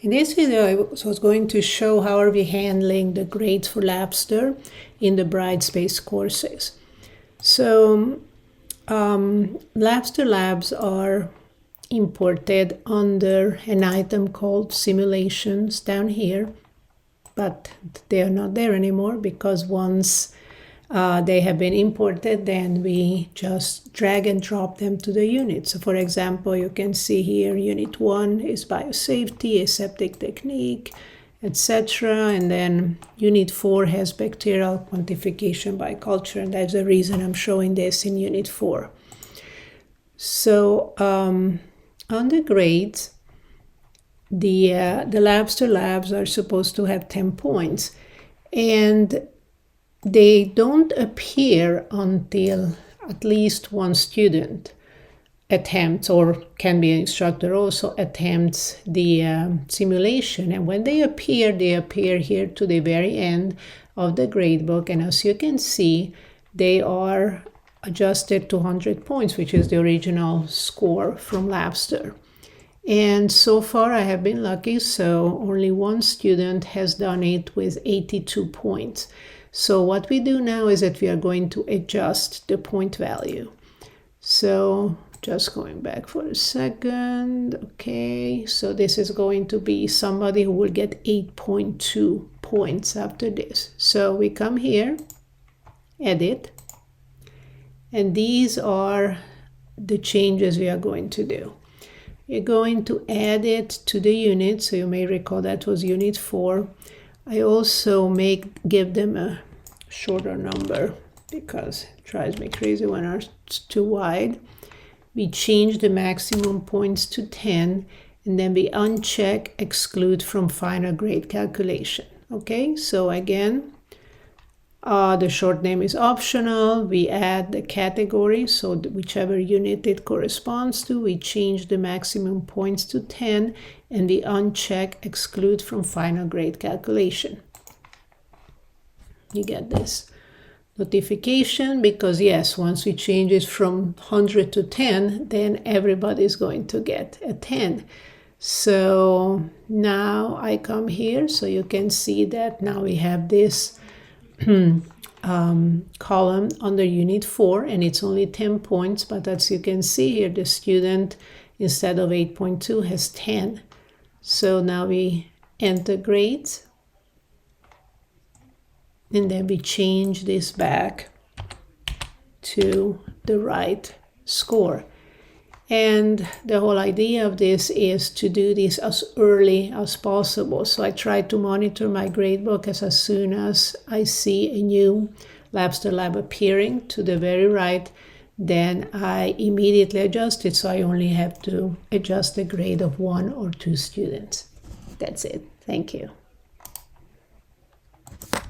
In this video, I was going to show how are we handling the grades for Labster in the Brightspace courses. So Labster labs are imported under an item called simulations down here, but they are not there anymore because once they have been imported, then we just drag and drop them to the unit. So for example, you can see here unit 1 is biosafety, aseptic technique, etc. And then unit 4 has bacterial quantification by culture, and that's the reason I'm showing this in unit 4. So on the grades, the Labster labs are supposed to have 10 points, and they don't appear until at least one student attempts, or can be an instructor also, attempts the simulation. And when they appear here to the very end of the gradebook. And as you can see, they are adjusted to 100 points, which is the original score from Labster. And so far I have been lucky, so only one student has done it with 82 points. So what we do now is that we are going to adjust the point value. So just going back for a second. Okay, so this is going to be somebody who will get 8.2 points after this. So we come here, edit, and these are the changes we are going to do. You're going to add it to the unit, so you may recall that was unit 4. I also give them a shorter number because it drives me crazy when it's too wide. We change the maximum points to 10, and then we uncheck exclude from final grade calculation. Okay, so again, the short name is optional. We add the category, so whichever unit it corresponds to, we change the maximum points to 10, and we uncheck exclude from final grade calculation. You get this notification because yes, once we change it from 100 to 10, then everybody's going to get a 10. So now I come here, so you can see that now we have this column under unit 4, and it's only 10 points, but as you can see here, the student instead of 8.2 has 10. So now we enter grades, and then we change this back to the right score. And the whole idea of this is to do this as early as possible. So I try to monitor my gradebook as soon as I see a new Labster lab appearing to the very right, then I immediately adjust it, so I only have to adjust the grade of 1 or 2 students. That's it. Thank you.